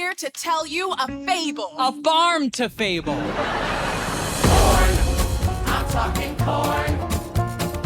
here to tell you a fable. A farm to fable. Corn, I'm talking corn.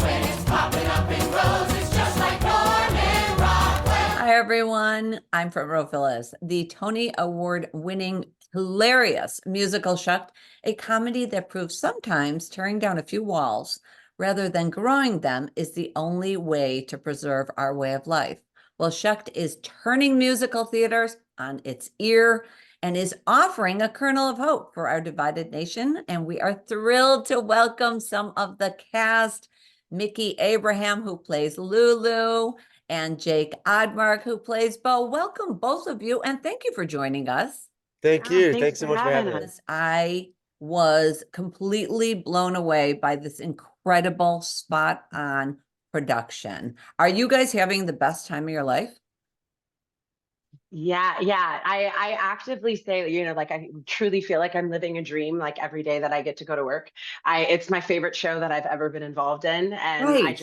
When it's popping up in rows, it's just like Norman Rockwell. Hi, everyone. I'm front row Phyllis, the Tony Award-winning, hilarious musical Shucked, a comedy that proves sometimes tearing down a few walls rather than growing them is the only way to preserve our way of life. Well, Shucked is turning musical theaters on its ear and is offering a kernel of hope for our divided nation. And we are thrilled to welcome some of the cast, Miki Abraham, who plays Lulu, and Jake Odmark, who plays Bo. Welcome, both of you, and thank you for joining us. Thank you. Thanks so much for having us. I was completely blown away by this incredible spot on production. Are you guys having the best time of your life? Yeah. I actively say, like I truly feel like I'm living a dream like every day that I get to go to work. It's my favorite show that I've ever been involved in. And Right.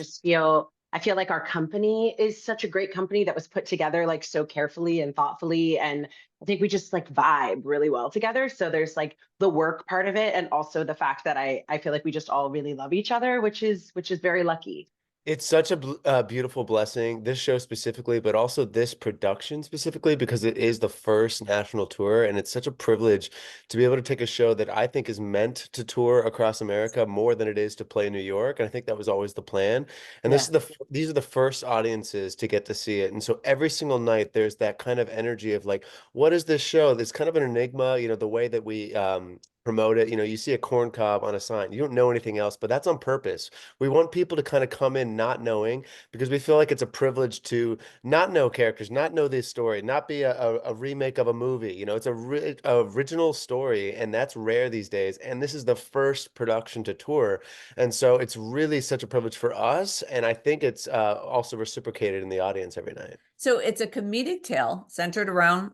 I feel like our company is such a great company that was put together like so carefully and thoughtfully. And I think we just like vibe really well together. So there's like the work part of it, and also the fact that I feel like we just all really love each other, which is very lucky. It's such a beautiful blessing, this show specifically, but also this production specifically, because it is the first national tour. And it's such a privilege to be able to take a show that I think is meant to tour across America more than it is to play New York. And I think that was always the plan. And Yeah. these are the first audiences to get to see it. And so every single night, there's that kind of energy of like, what is this show? It's kind of an enigma, the way that we promote it. You see a corn cob on a sign, you don't know anything else, but that's on purpose. We want people to kind of come in not knowing, because we feel like it's a privilege to not know characters, not know this story, not be a remake of a movie. It's a original story, and that's rare these days. And this is the first production to tour. And so it's really such a privilege for us. And I think it's also reciprocated in the audience every night. So it's a comedic tale centered around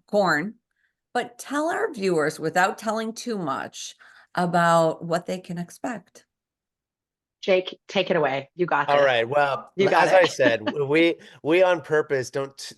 corn, but tell our viewers, without telling too much, about what they can expect. Jake, take it away. You got this. All right. Well, You got as it. I said, we on purpose don't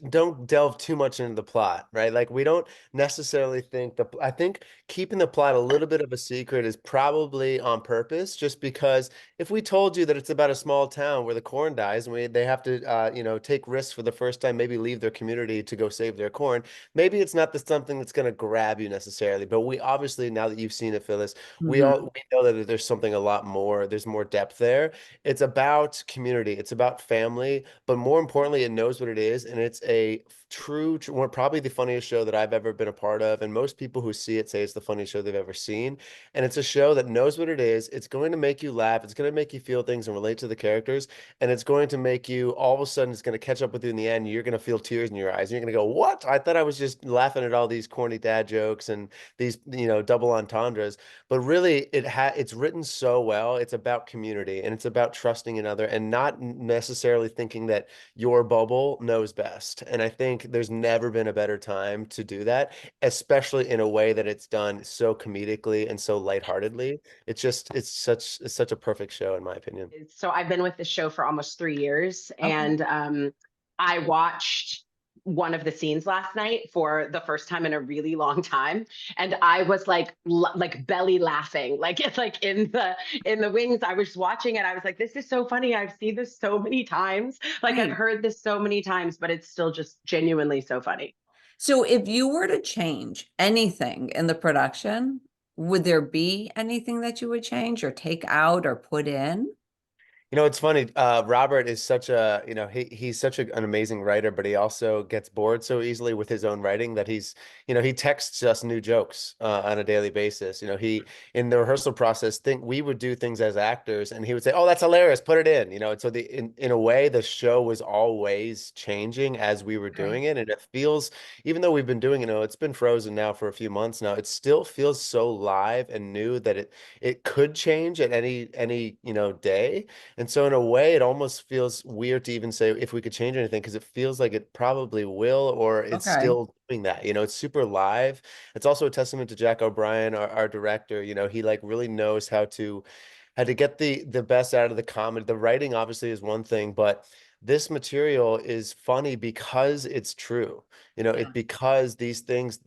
delve too much into the plot, right? Like we don't necessarily think I think keeping the plot a little bit of a secret is probably on purpose, just because if we told you that it's about a small town where the corn dies and they have to take risks for the first time, maybe leave their community to go save their corn, maybe it's not something that's going to grab you necessarily. But we obviously, now that you've seen it, Phyllis, we know that there's something a lot more. There's more depth there. It's about community, it's about family, but more importantly, it knows what it is, and it's a true, probably the funniest show that I've ever been a part of, and most people who see it say it's the funniest show they've ever seen. And it's a show that knows what it is. It's going to make you laugh, it's going to make you feel things and relate to the characters, and it's going to make you, all of a sudden, it's going to catch up with you in the end. You're going to feel tears in your eyes, and you're going to go, what? I thought I was just laughing at all these corny dad jokes and these double entendres, but really it's written so well. It's about community, and it's about trusting another, and not necessarily thinking that your bubble knows best. And I think there's never been a better time to do that, especially in a way that it's done so comedically and so lightheartedly. It's such a perfect show, in my opinion. So I've been with the show for almost 3 years, and I watched one of the scenes last night for the first time in a really long time, and I was like belly laughing, like it's like in the wings. I was watching it, I was like, this is so funny, I've seen this so many times, like I've heard this so many times, but it's still just genuinely so funny. So if you were to change anything in the production, would there be anything that you would change or take out or put in? It's funny. Robert is such he's such an amazing writer, but he also gets bored so easily with his own writing that he texts us new jokes on a daily basis. He, in the rehearsal process, we would do things as actors, and he would say, "Oh, that's hilarious, put it in." And so in a way, the show was always changing as we were doing it, and it feels, even though we've been doing it's been frozen now for a few months now, it still feels so live and new that it could change at any day. And so in a way, it almost feels weird to even say if we could change anything, because it feels like it probably will, or it's still doing that. It's super live. It's also a testament to Jack O'Brien, our director. He like really knows how to get the best out of the comedy. The writing obviously is one thing, but this material is funny because it's true. You know, it because these things,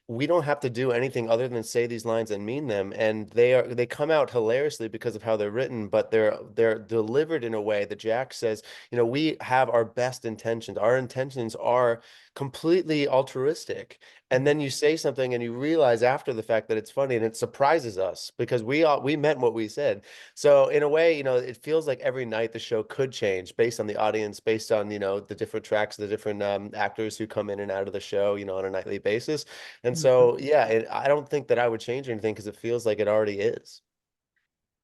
we don't have to do anything other than say these lines and mean them, and they come out hilariously because of how they're written, but they're delivered in a way that Jack says, you know, we have our best intentions. Our intentions are completely altruistic. And then you say something and you realize after the fact that it's funny, and it surprises us because we meant what we said. So in a way, you know, it feels like every night the show could change based on the audience, based on, you know, the different tracks, the different actors who come in and out of the show, you know, on a nightly basis. And so, yeah, I don't think that I would change anything because it feels like it already is.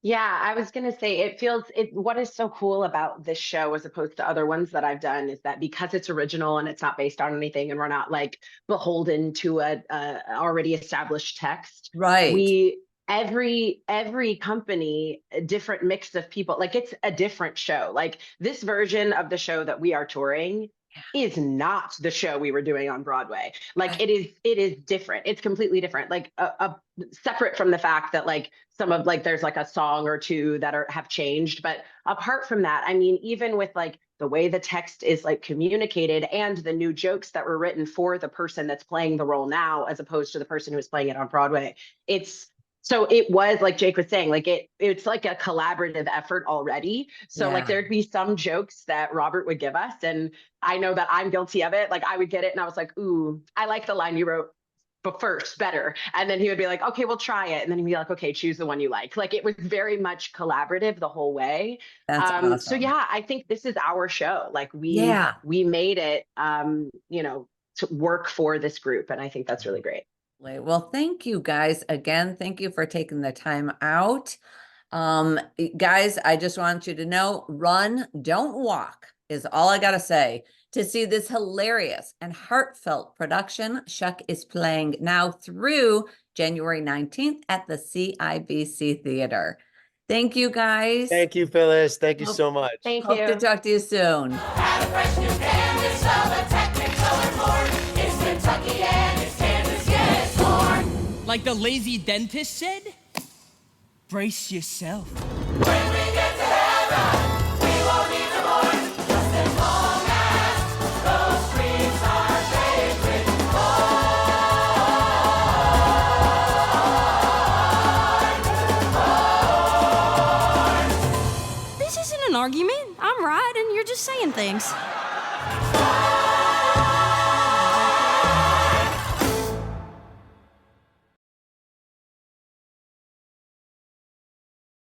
Yeah, I was gonna say it feels it what is so cool about this show as opposed to other ones that I've done is that because it's original and it's not based on anything and we're not like beholden to a already established text. Right. We every company, a different mix of people, like it's a different show. Like this version of the show that we are touring is not the show we were doing on Broadway. Like it is different. It's completely different. Like a separate from the fact that like some of like there's like a song or two that have changed, but apart from that, I mean, even with like the way the text is like communicated and the new jokes that were written for the person that's playing the role now as opposed to the person who was playing it on Broadway, it's so it was like Jake was saying, like it's like a collaborative effort already. So like Yeah. there'd be some jokes that Robert would give us, and I know that I'm guilty of it. Like I would get it and I was like, ooh, I like the line you wrote but first better. And then he would be like, okay, we'll try it. And then he'd be like, okay, choose the one you like. Like it was very much collaborative the whole way. That's So awesome. yeah, I think this is our show. Like Yeah. we made it you know, to work for this group. And I think that's really great. Well, thank you guys again. Thank you for taking the time out. Guys, I just want you to know, run, don't walk is all I gotta say. To see this hilarious and heartfelt production, Shuck is playing now through January 19th at the CIBC Theater. Thank you, guys. Thank you, Phyllis. Thank you Hope, so much. Thank hope to you. talk to you soon. Have a fresh new canvas of a technicolor corn. It's Kentucky and it's Kansas, yeah, it's corn. Like the lazy dentist said, brace yourself. When we get to heaven, we won't need to mourn. Just as long as those streets are paved with corn. This isn't an argument. I'm right, and you're just saying things.